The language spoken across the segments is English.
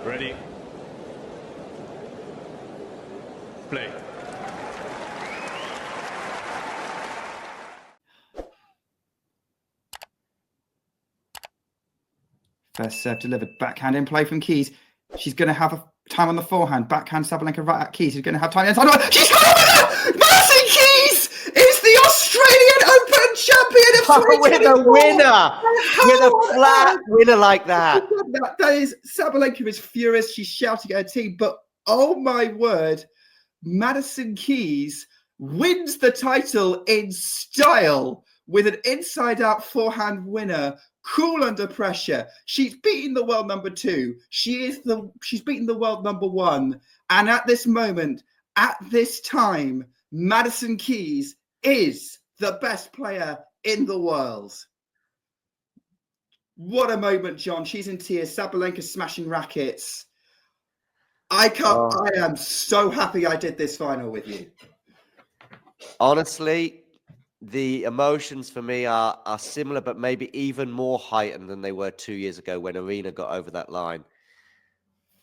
Ready. Play. First serve delivered. Backhand in play from Keys. She's going to have a time on the forehand. Backhand Sabalenka right at Keys. She's going to have time inside. She's got a winner! Madison Keys is the Australian Open champion of 2024. With a winner! With a flat winner like that. That is, Sabalenka is furious. She's shouting at her team. But oh my word, Madison Keys wins the title in style with an inside-out forehand winner. Cool under pressure. She's beaten the world number 2. She's beaten the world number 1. And at this moment, at this time, Madison Keys is the best player in the world. What a moment, John. She's in tears. Sabalenka smashing rackets. I am so happy I did this final with you. Honestly, the emotions for me are similar, but maybe even more heightened than they were 2 years ago when Arena got over that line.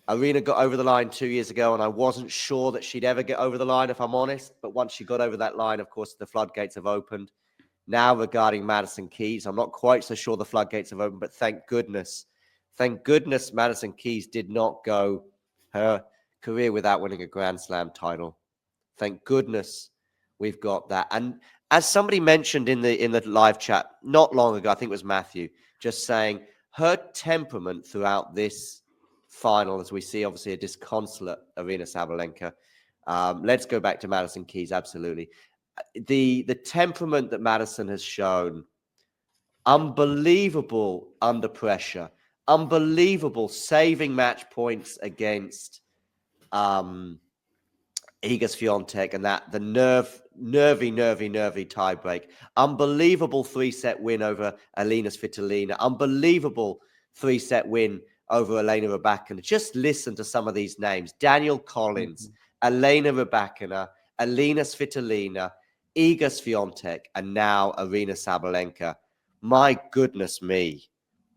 Arena got over the line 2 years ago, and I wasn't sure that she'd ever get over the line, if I'm honest. But once she got over that line, of course, the floodgates have opened. Now, regarding Madison Keys, I'm not quite so sure the floodgates have opened, but thank goodness Madison Keys did not go her career without winning a Grand Slam title. Thank goodness we've got that. And as somebody mentioned in the live chat not long ago, I think it was Matthew, just saying her temperament throughout this final, as we see obviously a disconsolate Arena Sabalenka. Let's go back to Madison Keys, absolutely. The temperament that Madison has shown, unbelievable under pressure, unbelievable saving match points against Iga Swiatek, and the nervy tiebreak. Unbelievable 3-set win over Alina Svitolina. Unbelievable 3-set win over Elena Rybakina. Just listen to some of these names: Danielle Collins, Elena Rybakina, Alina Svitolina, Iga Swiatek, and now Arina Sabalenka. My goodness me.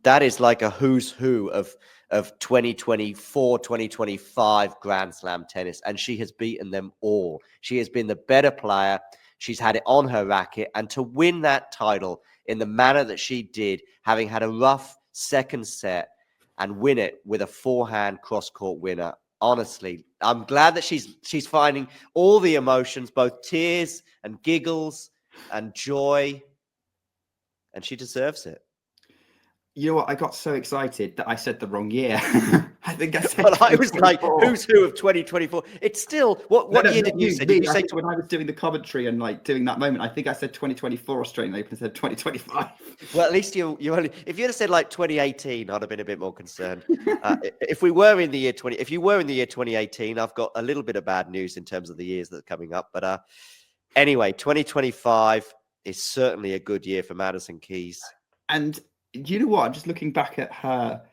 That is like a who's who of 2024, 2025 Grand Slam tennis. And she has beaten them all. She has been the better player. She's had it on her racket. And to win that title in the manner that she did, having had a rough second set, and win it with a forehand cross-court winner, honestly, I'm glad that she's finding all the emotions, both tears and giggles and joy. And she deserves it. You know what? I got so excited that I said the wrong year. I think I said. Well, I was like, "Who's who of 2024?" It's still what year did you say? Did you say when I was doing the commentary and like doing that moment? I think I said 2024 Australian Open instead of 2025. Well, at least you only. If you'd have said like 2018, I'd have been a bit more concerned. If we were in the year 2018, I've got a little bit of bad news in terms of the years that are coming up. But anyway, 2025 is certainly a good year for Madison Keys. And you know what? I'm just looking back at her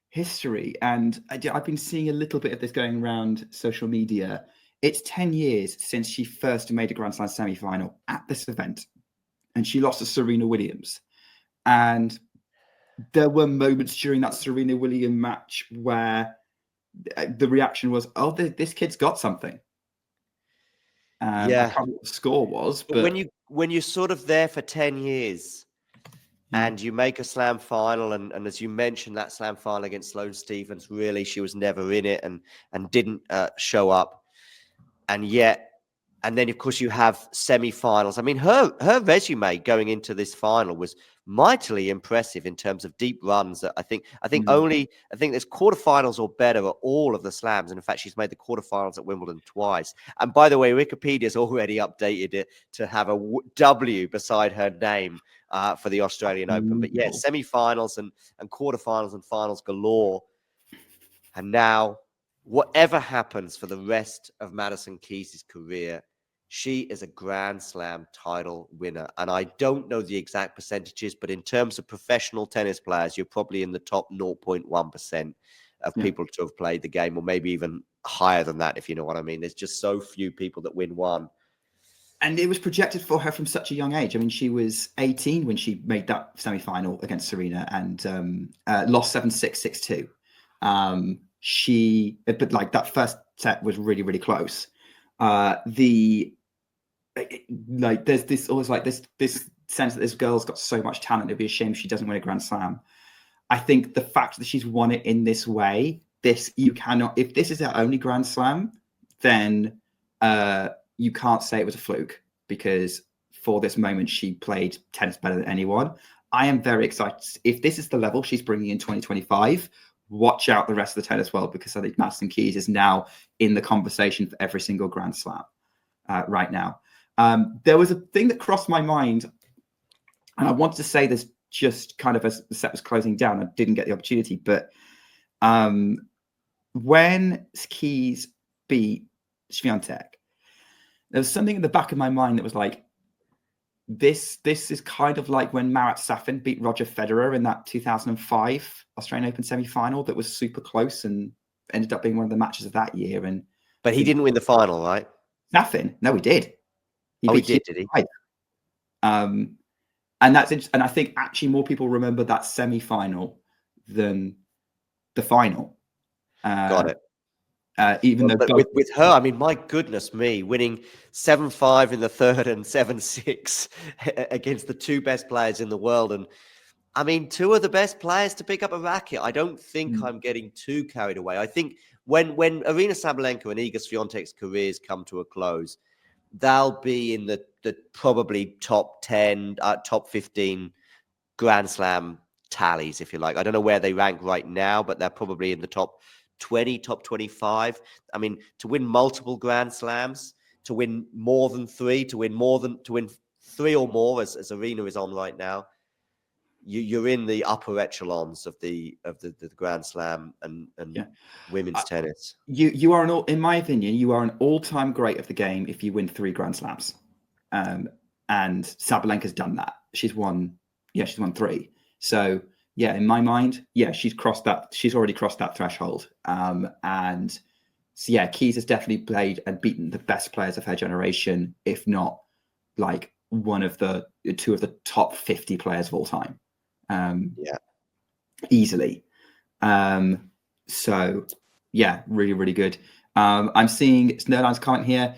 history, and I've been seeing a little bit of this going around social media. It's 10 years since she first made a Grand Slam semi-final at this event, and she lost to Serena Williams. And there were moments during that Serena Williams match where the reaction was, "Oh, this kid's got something." I can't remember what the score was, but when you're sort of there for 10 years. And you make a slam final, and as you mentioned, that slam final against Sloane Stephens, really, she was never in it and didn't show up. And then, of course, you have semi-finals. I mean, her resume going into this final was mightily impressive in terms of deep runs. I think there's quarterfinals or better at all of the slams. And in fact, she's made the quarterfinals at Wimbledon twice. And by the way, Wikipedia's already updated it to have a W beside her name for the Australian Open. But yeah, semi-finals and quarterfinals and finals galore. And now, whatever happens for the rest of Madison Keys' career, she is a Grand Slam title winner. And I don't know the exact percentages, but in terms of professional tennis players, you're probably in the top 0.1% of people to have played the game, or maybe even higher than that, if you know what I mean. There's just so few people that win one. And it was projected for her from such a young age. I mean, she was 18 when she made that semi-final against Serena and lost 7-6, 6-2. but like that first set was really, really close. There's this always like this sense that this girl's got so much talent, it'd be a shame if she doesn't win a Grand Slam. I think the fact that she's won it in this way, you cannot, if this is her only Grand Slam, then you can't say it was a fluke, because for this moment she played tennis better than anyone. I am very excited. If this is the level she's bringing in 2025, watch out the rest of the tennis world, because I think Madison Keys is now in the conversation for every single Grand Slam right now. There was a thing that crossed my mind, and I wanted to say this just kind of as the set was closing down. I didn't get the opportunity, but when Keys beat Swiatek, there was something in the back of my mind that was like, this is kind of like when Marat Safin beat Roger Federer in that 2005 Australian Open semi-final that was super close and ended up being one of the matches of that year. But he didn't win the final, right? Safin? No, he did. He did he? And that's interesting. And I think actually more people remember that semi-final than the final. Got it. Even though with her, I mean, my goodness me, winning 7-5 in the third and 7-6 against the two best players in the world. And I mean, two of the best players to pick up a racket. I don't think I'm getting too carried away. I think when Arina Sabalenka and Iga Swiatek's careers come to a close, they'll be in the probably top 10, top 15 Grand Slam tallies, if you like. I don't know where they rank right now, but they're probably in the top 20, top 25. I mean, to win multiple Grand Slams, to win more than three, to win three or more, as Arena is on right now, you're in the upper echelons of the Grand Slam and women's tennis. You are in my opinion, you are an all-time great of the game if you win 3 Grand Slams. And Sabalenka's done that. She's won 3. So yeah, in my mind, she's already crossed that threshold. And so yeah, Keys has definitely played and beaten the best players of her generation, if not like two of the top 50 players of all time. Easily. So yeah, really, really good. I'm seeing Snowland's comment here.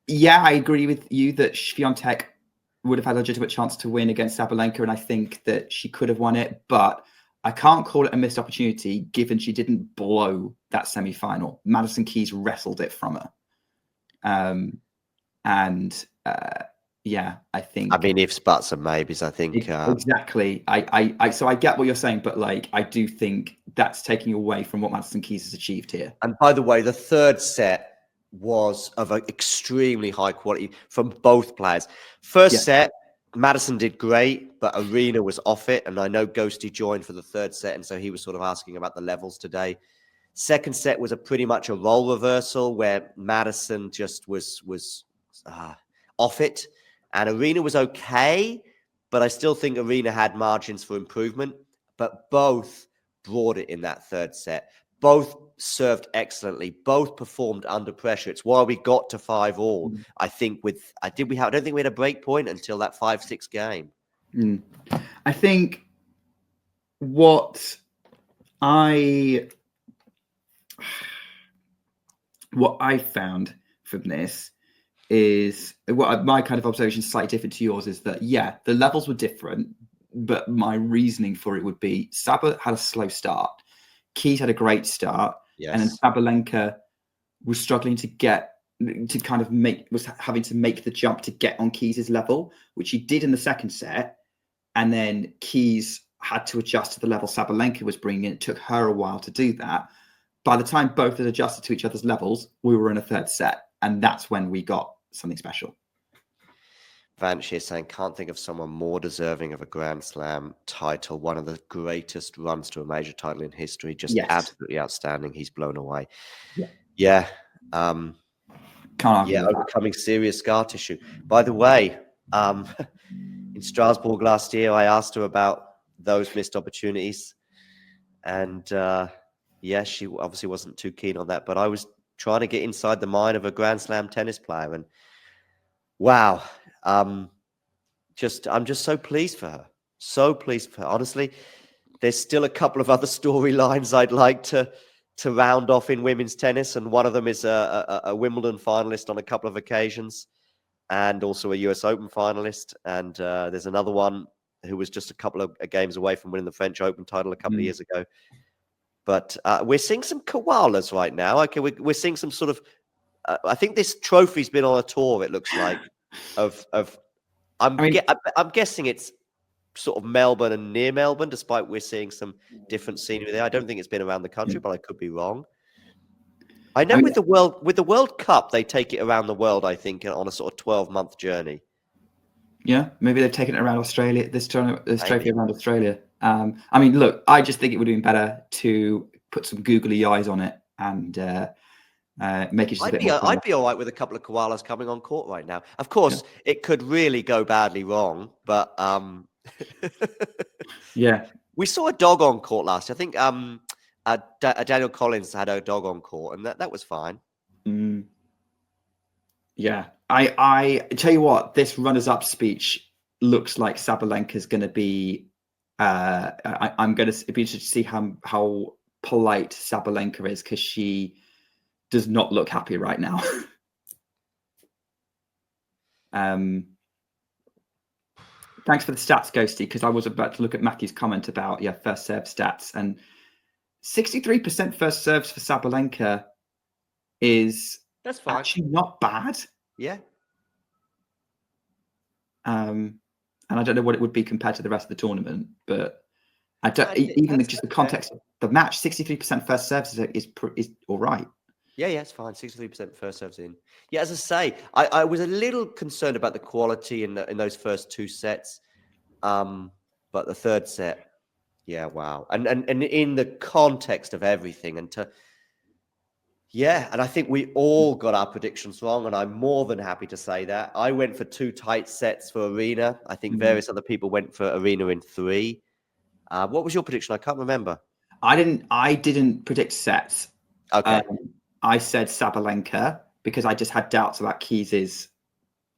Yeah, I agree with you that Swiatek would have had a legitimate chance to win against Sabalenka, and I think that she could have won it, but I can't call it a missed opportunity given she didn't blow that semi-final. Madison Keys wrestled it from her. I think. I mean, ifs, buts, and maybes. I think exactly. So I get what you're saying, but like I do think that's taking away from what Madison Keys has achieved here. And by the way, the third set was of an extremely high quality from both players. First set, Madison did great, but Arena was off it. And I know Ghosty joined for the third set, and so he was sort of asking about the levels today. Second set was pretty much a role reversal where Madison just was off it. And Arena was okay, but I still think Arena had margins for improvement. But both brought it in that third set. Both served excellently. Both performed under pressure. It's why we got to 5-all. I think I don't think we had a break point until that 5-6 game. I think what I found from this is what my kind of observation is slightly different to yours, is that the levels were different, but my reasoning for it would be Saba had a slow start. Keys had a great start, and then Sabalenka was struggling was having to make the jump to get on Keys's level, which he did in the second set, and then Keys had to adjust to the level Sabalenka was bringing in. It took her a while to do that. By the time both had adjusted to each other's levels, we were in a third set, and that's when we got something special. Vanch is saying, can't think of someone more deserving of a Grand Slam title. One of the greatest runs to a major title in history. Just absolutely outstanding. He's blown away. Overcoming serious scar tissue. By the way, in Strasbourg last year, I asked her about those missed opportunities. And she obviously wasn't too keen on that. But I was trying to get inside the mind of a Grand Slam tennis player. And wow. I'm just so pleased for her. So pleased for her. Honestly, there's still a couple of other storylines I'd like to to round off in women's tennis, and one of them is a Wimbledon finalist on a couple of occasions, and also a US Open finalist. And there's another one who was just a couple of games away from winning the French Open title a couple of years ago. But we're seeing some koalas right now. Okay, we're seeing some sort of. I think this trophy's been on a tour. It looks like I'm guessing it's sort of Melbourne and near Melbourne, despite we're seeing some different scenery there. I don't think it's been around the country, but I could be wrong. I know with the World Cup, they take it around the world, I think, on a sort of 12-month journey. Yeah, maybe they've taken it around Australia, this trophy around Australia. I mean, look, I just think it would have been better to put some googly eyes on it and make it just a bit more. I'd be all right with a couple of koalas coming on court right now. Of course, it could really go badly wrong, but yeah, we saw a dog on court last year. I think Daniel Collins had a dog on court, and that was fine. Yeah, I tell you what, this runners-up speech looks like Sabalenka's going to be. I'm going to be interested to see how polite Sabalenka is, because she does not look happy right now. Thanks for the stats, Ghosty, because I was about to look at Matthew's comment about first serve stats, and 63% first serves for Sabalenka is actually not bad. Yeah. And I don't know what it would be compared to the rest of the tournament, but I don't even just the context of the match. 63% first serves is all right. Yeah, it's fine. 63% first serves in. Yeah, as I say, I was a little concerned about the quality in those first two sets, but the third set, yeah, wow, and in the context of everything, and I think we all got our predictions wrong, and I'm more than happy to say that. I went for 2 tight sets for Arena. I think various other people went for Arena in 3. What was your prediction? I can't remember. I didn't predict sets. Okay. I said Sabalenka because I just had doubts about Keys's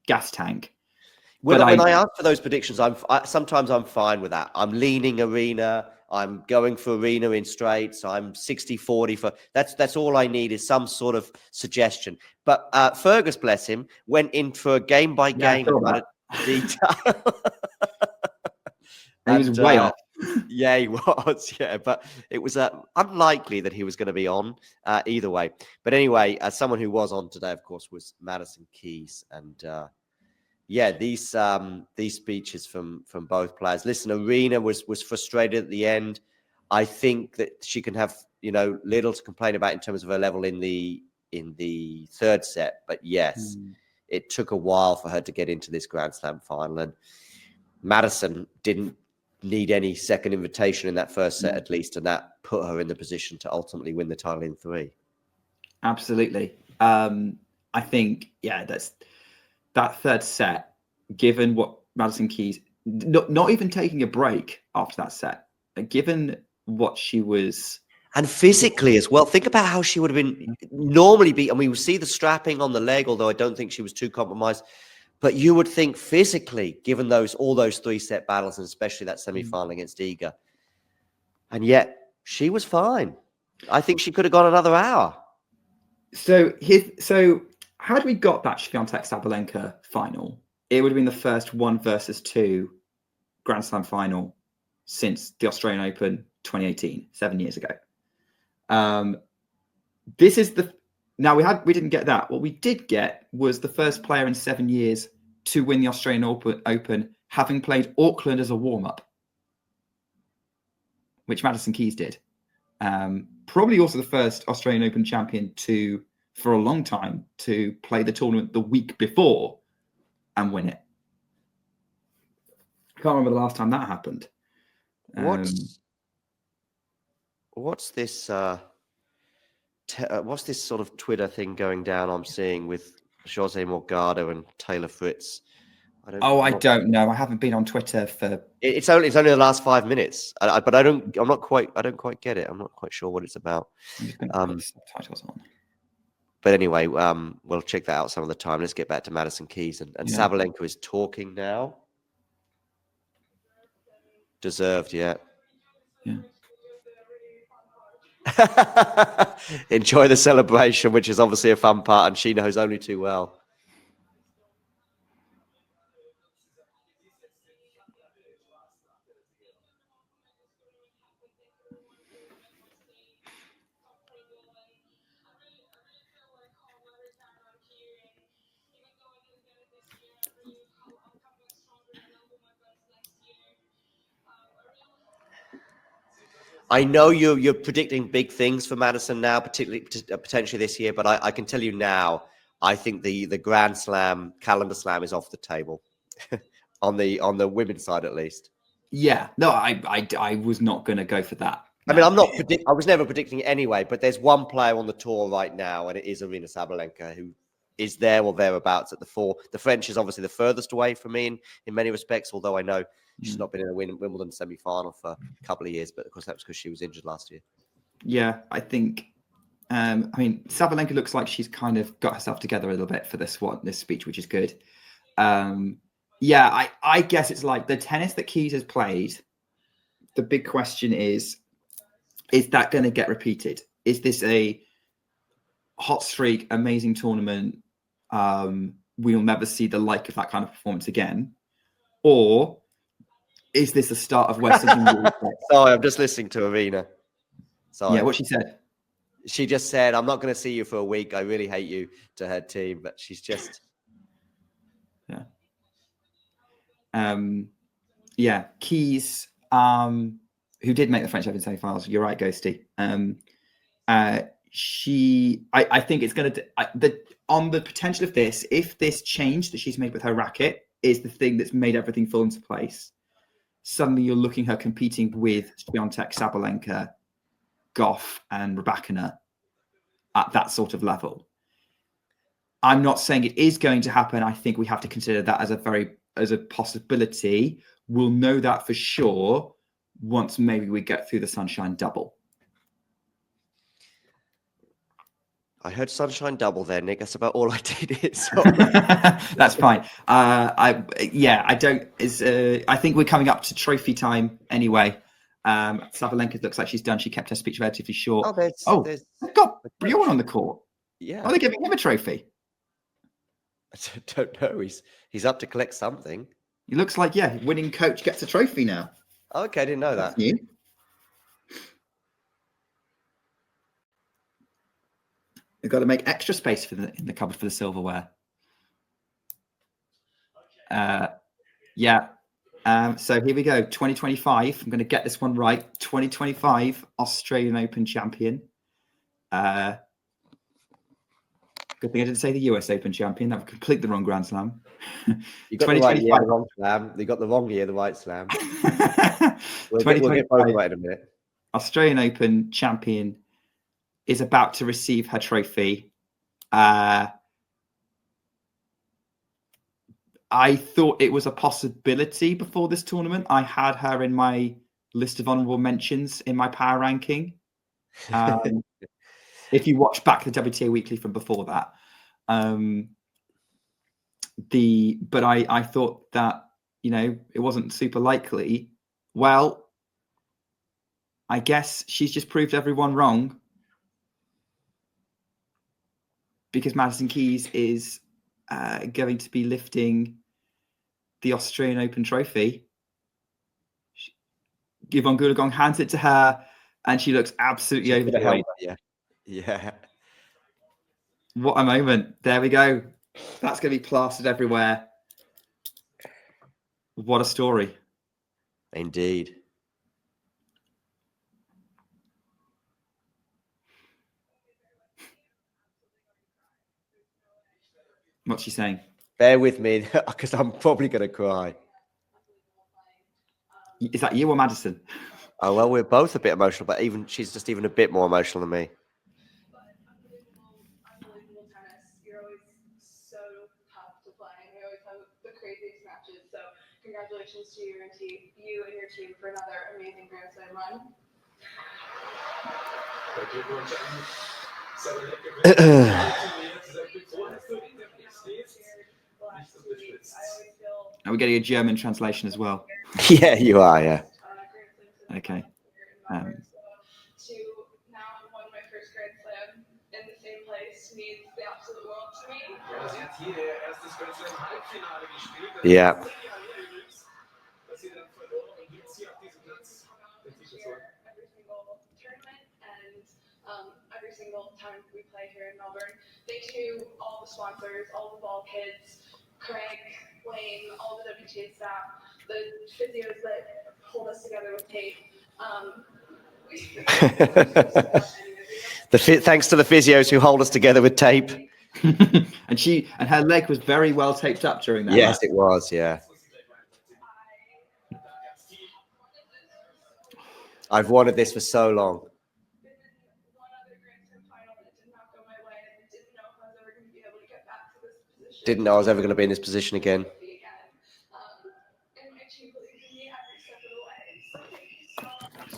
gas tank. When I ask for those predictions, sometimes I'm fine with that. I'm leaning Arena. I'm going for Arena in straights. I'm 60-40 for that's all I need is some sort of suggestion. But Fergus, bless him, went in for a game by game detail. He was way off. Yeah, he was. Yeah, but it was unlikely that he was going to be on either way. But anyway, someone who was on today, of course, was Madison Keys, and these speeches from both players. Listen, Arena was frustrated at the end. I think that she can have little to complain about in terms of her level in the third set. But yes, it took a while for her to get into this Grand Slam final, and Madison didn't need any second invitation in that first set, at least, and that put her in the position to ultimately win the title in 3. Absolutely. I think that's that third set, given what Madison Keys, not even taking a break after that set, given what she was, and physically as well. Think about how she would have been normally beat. And we will see the strapping on the leg, although I don't think she was too compromised. But you would think physically, given all those 3-set battles, and especially that semi-final against Iga, and yet she was fine. I think she could have gone another hour. So had we got that Swiatek Sabalenka final, it would have been the first 1 versus 2 Grand Slam final since the Australian Open 2018, 7 years ago. This is we didn't get that. What we did get was the first player in 7 years to win the Australian Open, having played Auckland as a warm-up, which Madison Keys did. Probably also the first Australian Open champion for a long time, to play the tournament the week before and win it. I can't remember the last time that happened. What's this? What's this sort of Twitter thing going down I'm seeing with Jose Morgado and Taylor Fritz? I don't know. I haven't been on Twitter for. It's only the last 5 minutes, but I don't quite get it. I'm not quite sure what it's about. I'm just going to put subtitles on. But anyway, we'll check that out some of the time. Let's get back to Madison Keys, and Sabalenka is talking now. Deserved, yeah. Enjoy the celebration, which is obviously a fun part, and she knows only too well. I know you're predicting big things for Madison now, particularly potentially this year, but I can tell you now, I think the Grand Slam, Calendar Slam, is off the table on the women's side at least. Yeah, no, I was not going to go for that. I mean, I was never predicting it anyway, but there's one player on the tour right now, and it is Aryna Sabalenka, who is there or thereabouts at the four. The French is obviously the furthest away from me in many respects, although I know she's not been in a Wimbledon semi-final for a couple of years, but of course that was because she was injured last year. Yeah, I think, I mean, Sabalenka looks like she's kind of got herself together a little bit for this speech, which is good. Yeah, I guess it's like the tennis that Keys has played. The big question is that going to get repeated? Is this a hot streak, amazing tournament? We'll never see the like of that kind of performance again. Or is this the start of where something really Sorry, I'm just listening to Aryna. Sorry. Yeah, what she said. She just said, "I'm not going to see you for a week. I really hate you," to her team, but she's just... Yeah. Yeah, Keys, who did make the French Open semi-finals. You're right, Ghosty. I think it's going to... on the potential of this, if this change that she's made with her racket is the thing that's made everything fall into place, suddenly you're looking her competing with Swiatek, Sabalenka, Goff, and Rybakina at that sort of level. I'm not saying it is going to happen. I think we have to consider that as a possibility. We'll know that for sure once maybe we get through the Sunshine Double. I heard Sunshine Double there, Nick. That's about all I did. That's fine. I think we're coming up to trophy time anyway. Sabalenka looks like she's done. She kept her speech relatively short. They've got Bjorn on the court. Yeah. Are they giving him a trophy? I don't know. He's up to collect something. He looks like, winning coach gets a trophy now. Okay, I didn't know that. New. They've got to make extra space in the cupboard for the silverware. So here we go. 2025. I'm going to get this one right. 2025 Australian Open champion. Good thing I didn't say the US Open champion. That would complete the wrong Grand Slam. You got the right year, the wrong slam. You got the wrong year, the right slam. We'll get both right in a minute. Australian Open champion is about to receive her trophy. I thought it was a possibility before this tournament. I had her in my list of honorable mentions in my power ranking. If you watch back the WTA Weekly from before that, but I thought that it wasn't super likely. Well, I guess she's just proved everyone wrong, because Madison Keys is going to be lifting the Australian Open trophy. Yvonne Goolagong hands it to her, and she looks absolutely overjoyed. Yeah. What a moment. There we go. That's going to be plastered everywhere. What a story. Indeed. What's she saying? Bear with me, because I'm probably going to cry. Is that you or Madison? Oh, well, we're both a bit emotional, but she's just even a bit more emotional than me. You're always so tough to play. We always have the craziest matches. So congratulations to you and your team for another amazing Grand Slam run. Are we getting a German translation as well? Yeah, you are, yeah. Okay. To now first Grand Slam in the same place means the absolute world to me. Ja, sie hat hier ihr erstes Grand Slam Halbfinale gespielt. Yeah. Dass sie dann verloren und jetzt hier auf diesem Platz den Titel zu holen. Every single tournament and every single time we play here in Melbourne. Thanks to all the sponsors, all the ball kids, Craig, Wayne, all the WTA staff, the physios that hold us together with tape. Thanks to the physios who hold us together with tape. and her leg was very well taped up during that. Yes, match. it was. Yeah. I've wanted this for so long. One other Grand Slam final that did not go my way, and didn't know if I was ever going to be able to get back to this position. Didn't know I was ever going to be in this position again. And my team believed in me every step of the way. So thank you so much.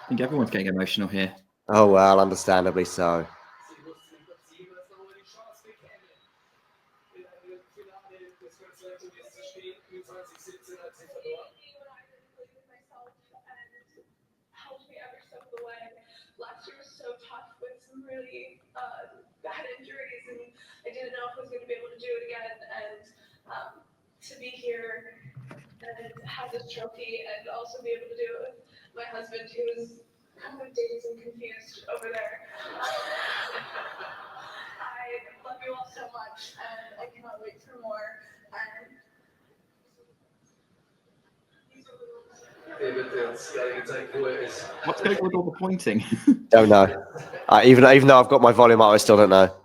I think everyone's getting emotional here. Oh well, understandably so. Sie wusste im Prinzip, dass nochmal die Chance bekäme, in einem Finale des Grand Slam Turniers zu stehen, mit 2017 hat sie verloren. Helped me every step of the way. Last year was so tough with some really bad injuries, and I didn't know if I was going to be able to do it again. And to be here and have this trophy, and also be able to do it with my husband, who was kind of dazed and confused over there. I love you all so much, and I cannot wait for more. And Der wird jetzt gerade gezeigt, wo ist. What's going on with all the pointing? Don't know. Even though I've got my volume up, I still don't know. I am so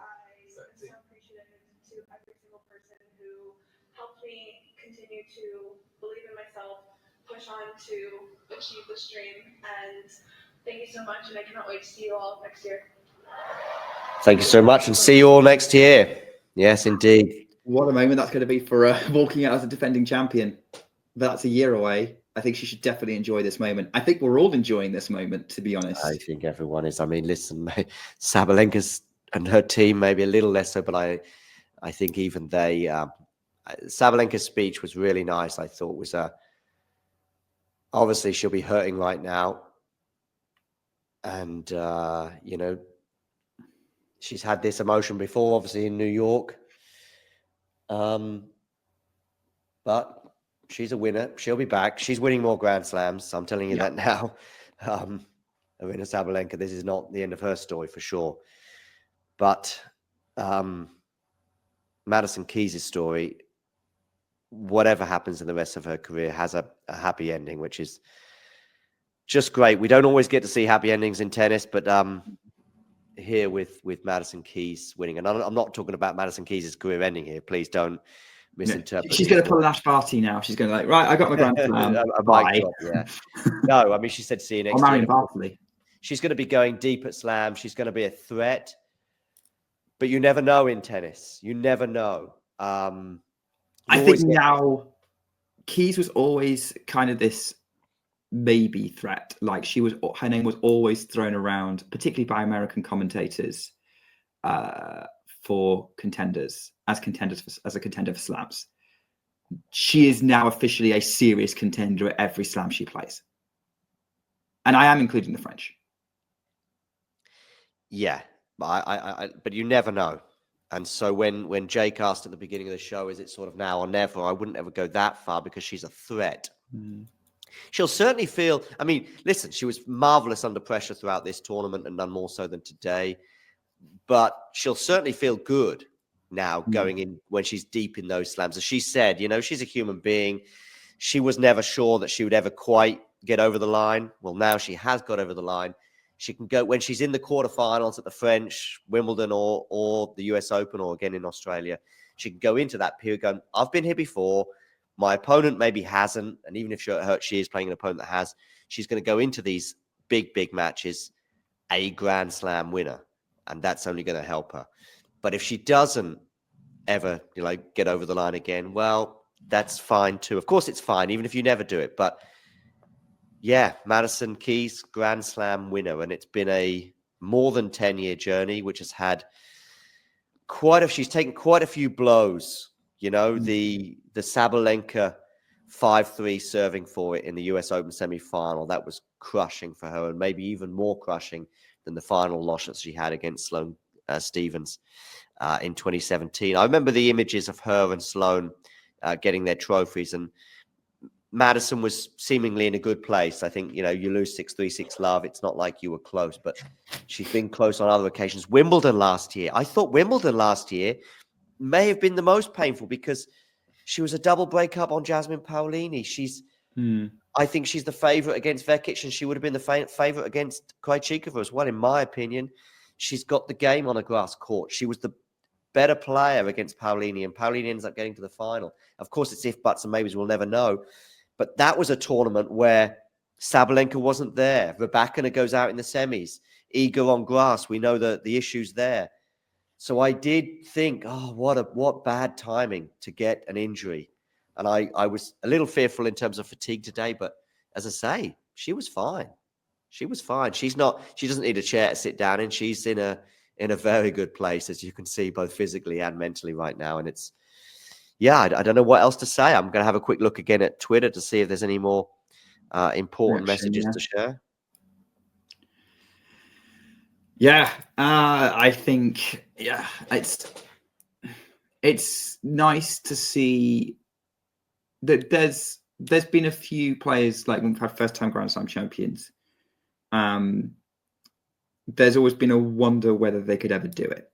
appreciative to every single person who helped me continue to believe in myself, push on to achieve this dream, and thank you so much, and I cannot wait to see you all next year. Thank you so much, and see you all next year. Yes, indeed. What a moment that's going to be for walking out as a defending champion. But that's a year away. I think she should definitely enjoy this moment. I think we're all enjoying this moment, to be honest. I think everyone is. I mean, listen, Sabalenka's and her team maybe a little less so, but I think even they. Sabalenka's speech was really nice. I thought was obviously she'll be hurting right now, and you know, she's had this emotion before, obviously in New York. But she's a winner. She'll be back. She's winning more Grand Slams. I'm telling you that now. Arina Sabalenka, this is not the end of her story for sure. But Madison Keys' story, whatever happens in the rest of her career, has a happy ending, which is just great. We don't always get to see happy endings in tennis, but here with Madison Keys winning, and I'm not talking about Madison Keys' career ending here. Please don't misinterpret. She's going to pull an Ash Barty now. She's going to like, right, I got my Grand Slam. Bye. Yeah. No, I mean, she said, see you next I'm marrying year. Bartley. She's going to be going deep at Slam. She's going to be a threat. But you never know in tennis. You never know. I think now Keys was always kind of this maybe threat. Like her name was always thrown around, particularly by American commentators, for contenders, as a contender for slams. She is now officially a serious contender at every slam she plays. And I am including the French. Yeah, but you never know. And so when Jake asked at the beginning of the show, is it sort of now or never? I wouldn't ever go that far because she's a threat. She'll certainly feel, I mean, listen, she was marvelous under pressure throughout this tournament and none more so than today. But she'll certainly feel good now going in when she's deep in those slams. As she said, you know, she's a human being. She was never sure that she would ever quite get over the line. Well, now she has got over the line. She can go when she's in the quarterfinals at the French, Wimbledon, or the US Open, or again in Australia. She can go into that period going, I've been here before. My opponent maybe hasn't. And even if she is playing an opponent that has, she's going to go into these big, big matches a Grand Slam winner. And that's only going to help her. But if she doesn't ever, you know, get over the line again, well, that's fine too. Of course, it's fine, even if you never do it. But yeah, Madison Keys, Grand Slam winner. And it's been a more than 10-year journey, which has had she's taken quite a few blows. You know, the Sabalenka 5-3 serving for it in the US Open semi-final, that was crushing for her, and maybe even more crushing than the final loss that she had against Sloane Stephens in 2017. I remember the images of her and Sloane getting their trophies, and Madison was seemingly in a good place. I think, you lose 6-3, 6-love. It's not like you were close, but she's been close on other occasions. Wimbledon last year. I thought Wimbledon last year may have been the most painful because she was a double breakup on Jasmine Paolini. I think she's the favorite against Vekic, and she would have been the favorite against Krejcikova as well, in my opinion. She's got the game on a grass court. She was the better player against Paolini, and Paolini ends up getting to the final. Of course, it's if, buts, and maybes. We'll never know. But that was a tournament where Sabalenka wasn't there. Rybakina goes out in the semis. Iga on grass. We know the issues there. So I did think, what bad timing to get an injury. And I was a little fearful in terms of fatigue today. But as I say, she was fine. She was fine. She doesn't need a chair to sit down in. She's in a very good place, as you can see, both physically and mentally right now. And it's, I don't know what else to say. I'm going to have a quick look again at Twitter to see if there's any more important messages to share. Yeah, I think, it's nice to see that there's been a few players, like when we've had first-time Grand Slam champions. There's always been a wonder whether they could ever do it.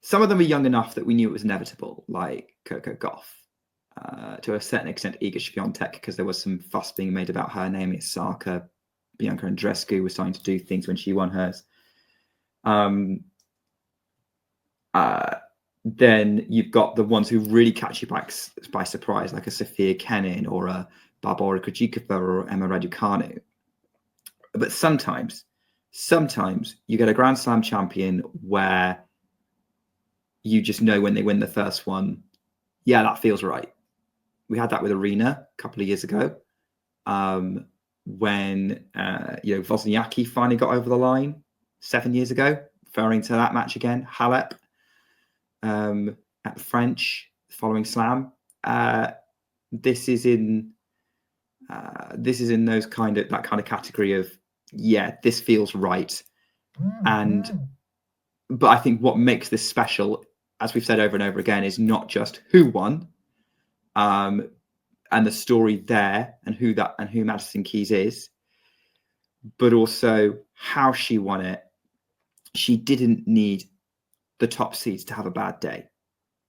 Some of them are young enough that we knew it was inevitable, like Coco Gauff. To a certain extent, Iga Świątek, because there was some fuss being made about her naming Osaka. Bianca Andreescu was starting to do things when she won hers. Then you've got the ones who really catch you by surprise, like a Sophia Kenin or a Barbora Krejcikova or Emma Raducanu. But sometimes you get a Grand Slam champion where you just know when they win the first one, that feels right. We had that with Arena a couple of years ago. When Wozniacki finally got over the line 7 years ago, referring to that match again, Halep at the French following Slam. This is in that kind of category of this feels right. But I think what makes this special, as we've said over and over again, is not just who won, and the story there, and who Madison Keys is, but also how she won it. She didn't need the top seeds to have a bad day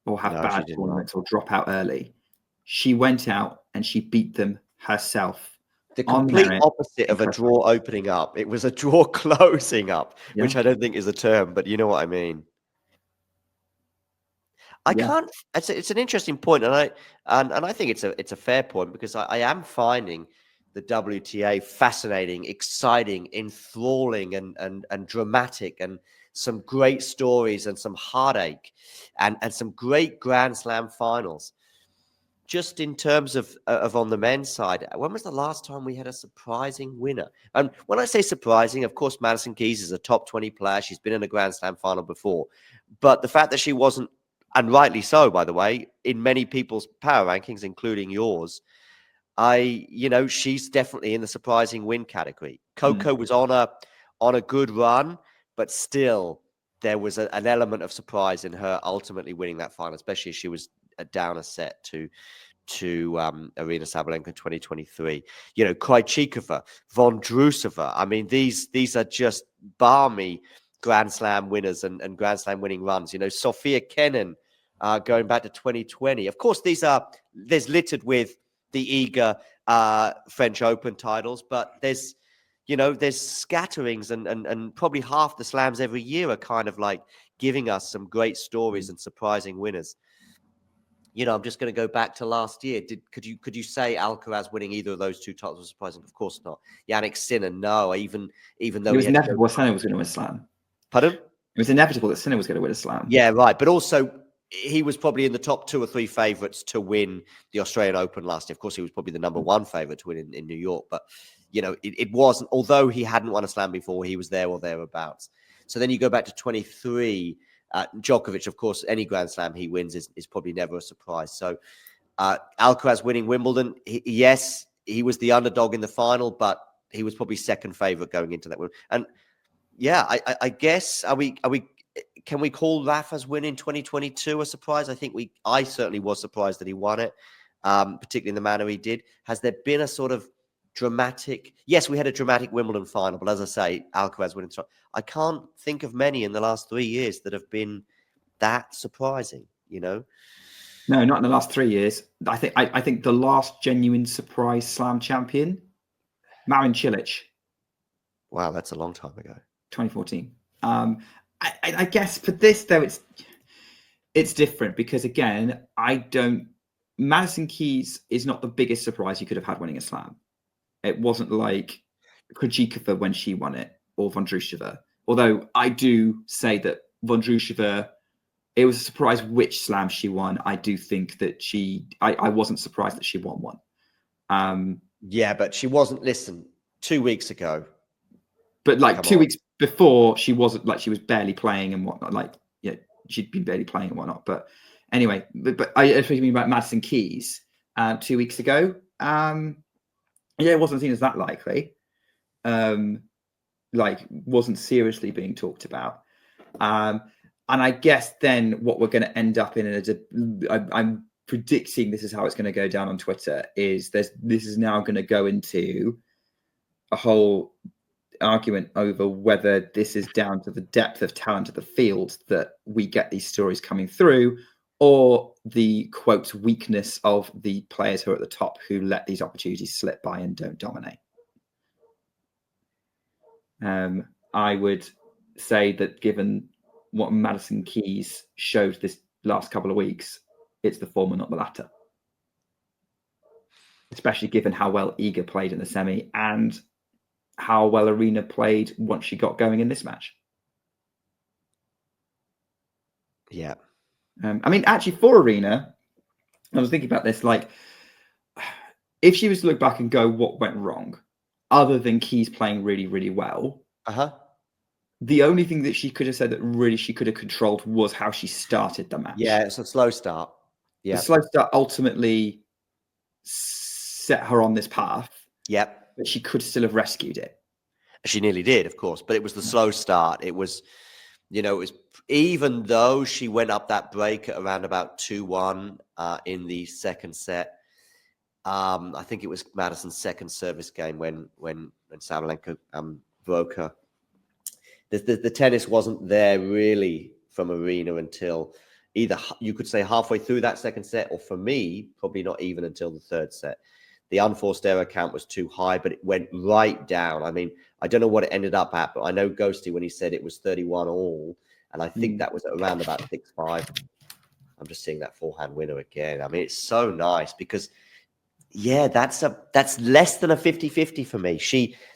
or have bad tournaments or drop out early. She went out and she beat them herself. The complete opposite of a draw opening up. It was a draw closing up, which I don't think is a term, but you know what I mean. It's an interesting point, and I think it's a fair point, because I am finding the WTA fascinating, exciting, enthralling, and dramatic, and some great stories and some heartache, and some great Grand Slam finals. Just in terms of on the men's side, when was the last time we had a surprising winner? And when I say surprising, of course, Madison Keys is a top 20 player. She's been in a Grand Slam final before. But the fact that she wasn't, and rightly so, by the way, in many people's power rankings, including yours, she's definitely in the surprising win category. Coco was on a good run, but still there was an element of surprise in her ultimately winning that final, especially as she was down a set to Arina Sabalenka in 2023. Krejcikova, Vondrousova. I mean, these are just balmy Grand Slam winners and Grand Slam winning runs. Sophia Kenin going back to 2020. Of course, there's littered with the eager French Open titles, but there's scatterings and probably half the slams every year are kind of like giving us some great stories and surprising winners. I'm just going to go back to last year. Could you say Alcaraz winning either of those two titles was surprising? Of course not. Jannik Sinner, no. Even though it was inevitable Sinner was going to win a slam. Pardon? It was inevitable that Sinner was going to win a slam. Yeah, right. But also, he was probably in the top 2 or 3 favorites to win the Australian Open last year. Of course, he was probably the number 1 favorite to win in New York. But it wasn't. Although he hadn't won a slam before, he was there or thereabouts. So then you go back to 23. Djokovic, of course, any Grand Slam he wins is probably never a surprise. So Alcaraz winning Wimbledon, yes, he was the underdog in the final, but he was probably second favorite going into that one. And yeah, I guess can we call Rafa's win in 2022 a surprise? I certainly was surprised that he won it, particularly in the manner he did. Has there been a sort of dramatic? Yes, we had a dramatic Wimbledon final, but as I say, Alcaraz winning. I can't think of many in the last 3 years that have been that surprising. No, not in the last 3 years. I think the last genuine surprise Slam champion, Marin Cilic. Wow, that's a long time ago. 2014. I guess for this though, it's different because again, Madison Keys is not the biggest surprise you could have had winning a Slam. It wasn't like Krejcikova when she won it or Vondrousova. Although I do say that Vondrousova, it was a surprise which Slam she won. I do think that I wasn't surprised that she won one. Yeah, but she wasn't. Listen, 2 weeks ago. But like 2 weeks before, she wasn't like she was barely playing and whatnot. Like, yeah, she'd been barely playing and whatnot. But anyway, but I speaking about Madison Keys 2 weeks ago. Yeah, it wasn't seen as that likely. Like, wasn't seriously being talked about. And I guess then what we're going to end up in, I'm predicting this is how it's going to go down on Twitter, is this is now going to go into a whole argument over whether this is down to the depth of talent of the field that we get these stories coming through, or the quote weakness of the players who are at the top who let these opportunities slip by and don't dominate. I would say that given what Madison Keys showed this last couple of weeks, it's the former, not the latter. Especially given how well Iga played in the semi and how well Arena played once she got going in this match. Yeah. I mean, actually, for Arena, I was thinking about this, like, if she was to look back and go, what went wrong, other than Keys playing really, really well, the only thing that she could have said that really she could have controlled was how she started the match. Yeah, it's a slow start. Yeah. The slow start ultimately set her on this path. Yep. But she could still have rescued it. She nearly did, of course, but it was the slow start. It was, it was, even though she went up that break at around about 2-1 in the second set. I think it was Madison's second service game when Sabalenka broke her. The tennis wasn't there really from Arena until either, you could say, halfway through that second set, or for me, probably not even until the third set. The unforced error count was too high, but it went right down. I mean, I don't know what it ended up at, but I know Ghosty when he said it was 31 all, and I think that was at around about 6-5. I'm just seeing that forehand winner again. I mean, it's so nice because, yeah, that's less than a 50-50 for me.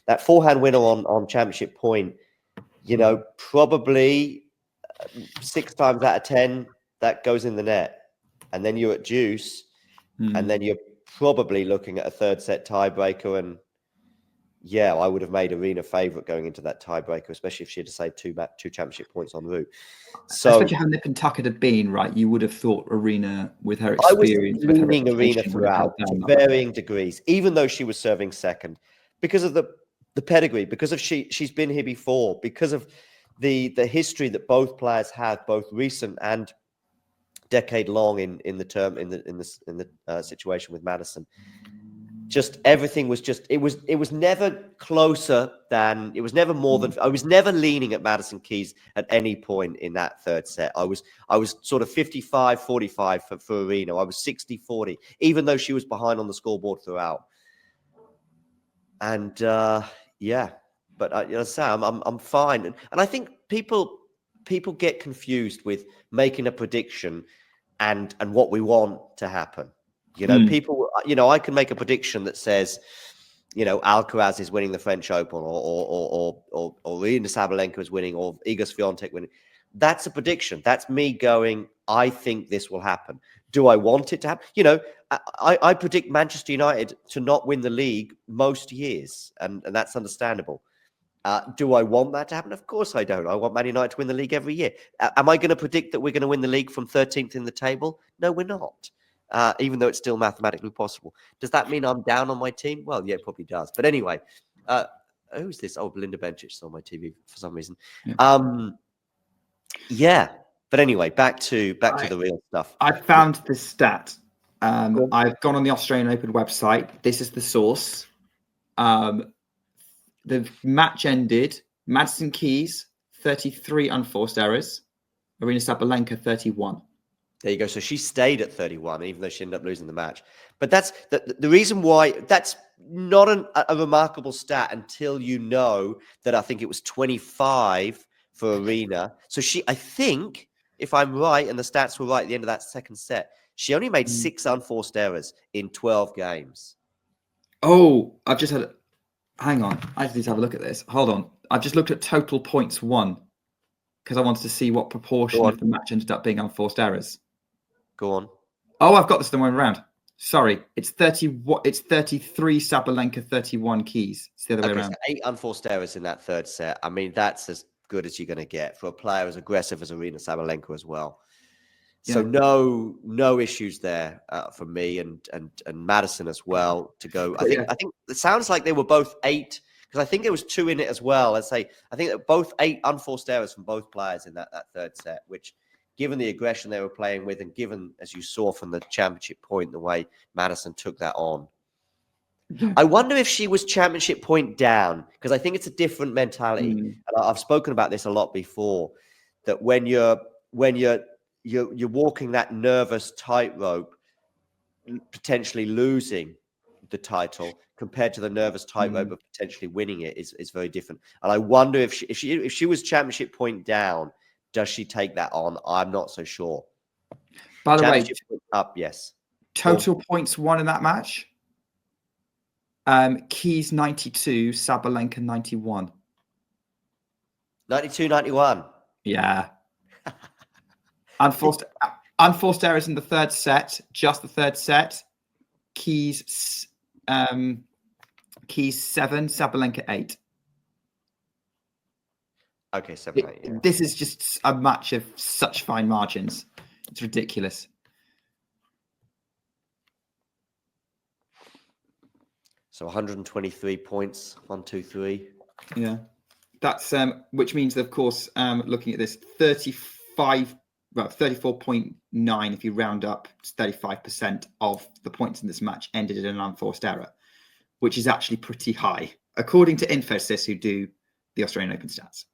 That forehand winner on championship point, probably 6 times out of 10 that goes in the net, and then you're at deuce, and then you're probably looking at a third set tiebreaker. And yeah, I would have made Arena favorite going into that tiebreaker, especially if she had to save two championship points en route. So, especially how nip and tuck it had been, right? You would have thought Arena, with her experience, I was leaning Arena throughout to varying degrees, even though she was serving second, because of the pedigree, because of she's been here before, because of the history that both players have, both recent and decade long in the situation with Madison. Just everything was just it was never closer than, it was never more than, I was never leaning at Madison Keys at any point in that third set. I was sort of 55-45 for Arena. I was 60-40, even though she was behind on the scoreboard throughout. And yeah, but Sam, I'm fine, and I think people get confused with making a prediction and what we want to happen. People, I can make a prediction that says, Alcaraz is winning the French Open, or Aryna Sabalenka is winning, or Iga Swiatek winning. That's a prediction. That's me going, I think this will happen. Do I want it to happen? I predict Manchester United to not win the league most years, and that's understandable. Do I want that to happen? Of course I don't. I want Man United to win the league every year. Am I going to predict that we're going to win the league from 13th in the table? No, we're not. Even though it's still mathematically possible. Does that mean I'm down on my team? Well, yeah, it probably does. But anyway, Who's this? Oh, Belinda Bencic's on my TV for some reason. Yeah. Yeah. But anyway, back to the real stuff. I found this stat. Go on. I've gone on the Australian Open website. This is the source. The match ended. Madison Keys, 33 unforced errors. Arina Sabalenka, 31. There you go. So she stayed at 31, even though she ended up losing the match. But that's the reason why that's not a remarkable stat until you know that I think it was 25 for Arena. So I think, if I'm right, and the stats were right at the end of that second set, she only made 6 unforced errors in 12 games. Oh, I've just had. Hang on. I just need to have a look at this. Hold on. I've just looked at total points won because I wanted to see what proportion of the match ended up being unforced errors. Go on. Oh, I've got this the one around. Sorry, it's 30. It's 33 Sabalenka, 31 Keys. It's the other way around. So 8 unforced errors in that third set. I mean, that's as good as you're going to get for a player as aggressive as Arina Sabalenka as well. So no issues there for me and Madison as well to go. I think it sounds like they were both 8 because I think there was 2 in it as well. I think that both 8 unforced errors from both players in that third set, which, given the aggression they were playing with, and given, as you saw from the championship point, the way Madison took that on. I wonder if she was championship point down, because I think it's a different mentality. And I've spoken about this a lot before, that when you're walking that nervous tightrope, potentially losing the title compared to the nervous tightrope of potentially winning it is very different. And I wonder if she was championship point down, does she take that on? I'm not so sure. By the way, up, yes. Total points won in that match. Keys 92, Sabalenka 91. 92-91. Yeah. Unforced errors in the third set, just the third set. Keys 7, Sabalenka 8. Okay, 7, 8. Yeah. This is just a match of such fine margins. It's ridiculous. So 123 points, 1, 2, 3. Yeah, that's which means that, of course, looking at this, 34.9 if you round up, 35% of the points in this match ended in an unforced error, which is actually pretty high, according to Infosys, who do the Australian Open stats.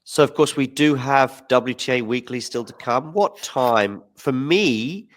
So, of course, we do have WTA Weekly still to come. What time? For me,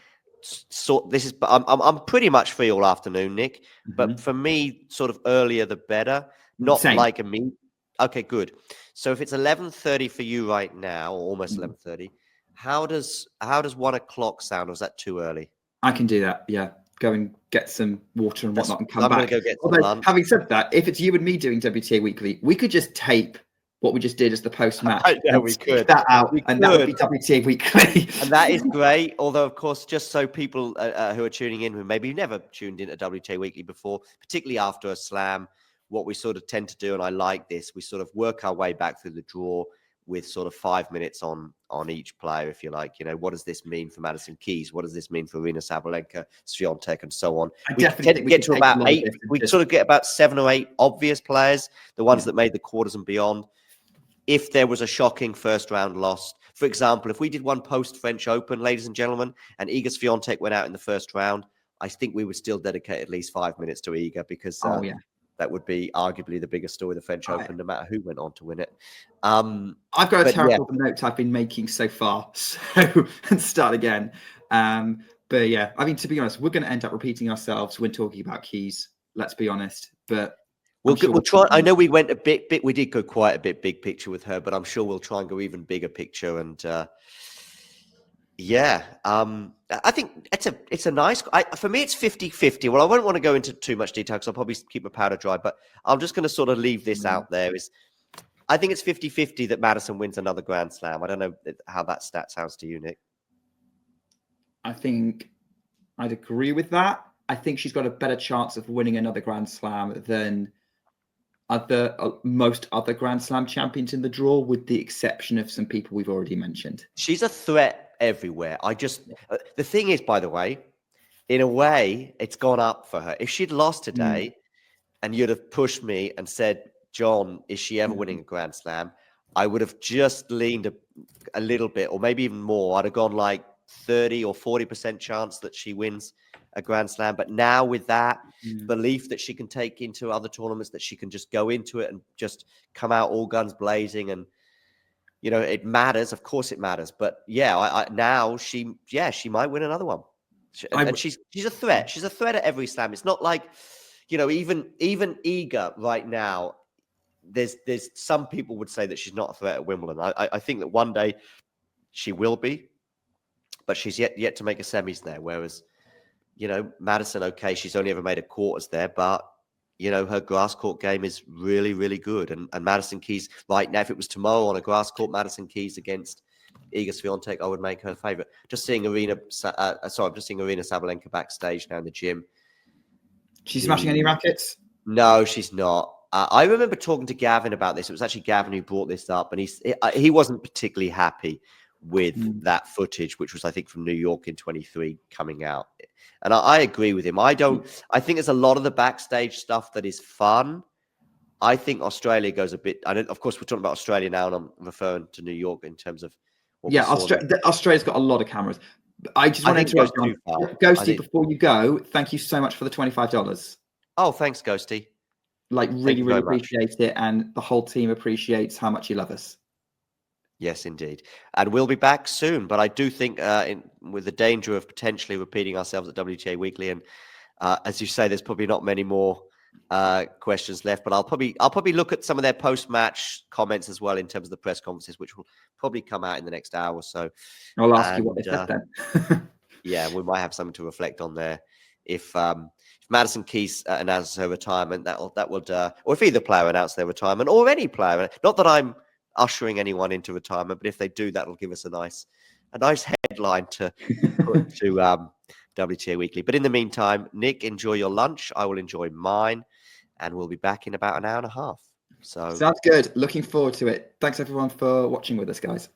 I'm pretty much free all afternoon, Nick. But for me, sort of earlier the better. Not Same. like a me. Okay, good. So if it's 11:30 for you right now, or almost 11:30, how does 1 o'clock sound? Or is that too early? I can do that. Yeah, go and get some water and whatnot and come back. I'm going to go get some lunch. Having said that, if it's you and me doing WTA Weekly, we could just tape what we just did as the post-match. Yeah, we could. That out, and that would be WTA Weekly. And that is great. Although, of course, just so people who are tuning in, who maybe never tuned in to WTA Weekly before, particularly after a slam, what we sort of tend to do, and I like this, we sort of work our way back through the draw with sort of 5 minutes on each player, if you like. You know, what does this mean for Madison Keys? What does this mean for Arina Sabalenka, Swiatek, and so on? We tend to get to about 8. We sort of get about 7 or 8 obvious players, the ones that made the quarters and beyond. If there was a shocking first round loss, for example, if we did one post French Open, ladies and gentlemen, and Iga Swiatek went out in the first round, I think we would still dedicate at least 5 minutes to Iga, because that would be arguably the biggest story of the French Open, no matter who went on to win it. I've got a terrible notes I've been making so far, so let's start again. But yeah, I mean, to be honest, we're going to end up repeating ourselves when talking about Keys. Let's be honest, but we'll try. I know we went a bit. We did go quite a bit big picture with her, but I'm sure we'll try and go even bigger picture. And I think it's a nice. For me, it's 50-50. Well, I won't want to go into too much detail because I'll probably keep my powder dry. But I'm just going to sort of leave this out there. I think it's 50-50 that Madison wins another Grand Slam. I don't know how that stat sounds to you, Nick. I think I'd agree with that. I think she's got a better chance of winning another Grand Slam than most other Grand Slam champions in the draw, with the exception of some people we've already mentioned. She's a threat everywhere. The thing is, by the way, in a way, it's gone up for her. If she'd lost today, and you'd have pushed me and said, John, is she ever winning a Grand Slam? I would have just leaned a little bit, or maybe even more. I'd have gone like 30 or 40% chance that she wins a Grand Slam. But now with that belief that she can take into other tournaments, that she can just go into it and just come out all guns blazing, and you know, it matters. Of course it matters. But yeah, now she might win another one. And she's a threat. She's a threat at every slam. It's not like, you know, even Iga right now, there's some people would say that she's not a threat at Wimbledon. I think that one day she will be, but she's yet to make a semis there. Whereas, you know, Madison, okay, she's only ever made a quarters there, but you know, her grass court game is really, really good. And Madison Keys right now, if it was tomorrow on a grass court, Madison Keys against Iga Swiatek, I would make her favorite. Just seeing Arena Sabalenka backstage now in the gym. She's smashing any rackets? No, she's not. I remember talking to Gavin about this. It was actually Gavin who brought this up, and he wasn't particularly happy with that footage, which was, I think, from New York in 23 coming out. And I agree with him. I think there's a lot of the backstage stuff that is fun. I think Australia goes a bit. Of course, we're talking about Australia now, and I'm referring to New York in terms of. Australia's got a lot of cameras. I just want to interrupt you, Ghosty, before you go. Thank you so much for the $25. Oh, thanks, Ghosty. Like, really, really appreciate it, and the whole team appreciates how much you love us. Yes, indeed. And we'll be back soon. But I do think with the danger of potentially repeating ourselves at WTA Weekly, and as you say, there's probably not many more questions left. But I'll probably look at some of their post-match comments as well in terms of the press conferences, which will probably come out in the next hour or so. I'll ask you what they said then. Yeah, we might have something to reflect on there. If Madison Keys announces her retirement, that would or if either player announces their retirement, or any player, not that I'm ushering anyone into retirement, but if they do, that'll give us a nice headline to put to WTA Weekly. But in the meantime, Nick, enjoy your lunch. I will enjoy mine, and we'll be back in about an hour and a half. So sounds good. Looking forward to it. Thanks everyone for watching with us, guys.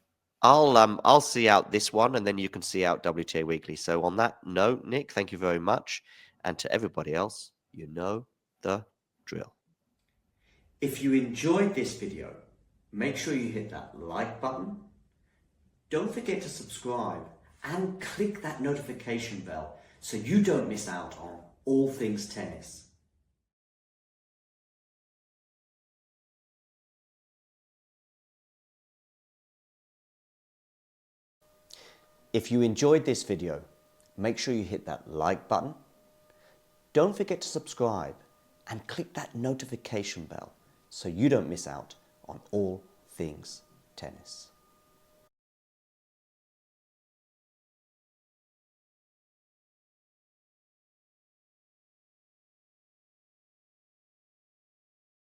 I'll see out this one, and then you can see out WTA Weekly. So on that note, Nick, thank you very much, and to everybody else, you know the drill. If you enjoyed this video, make sure you hit that like button. Don't forget to subscribe and click that notification bell so you don't miss out on all things tennis. If you enjoyed this video, make sure you hit that like button. Don't forget to subscribe and click that notification bell so you don't miss out on all things tennis.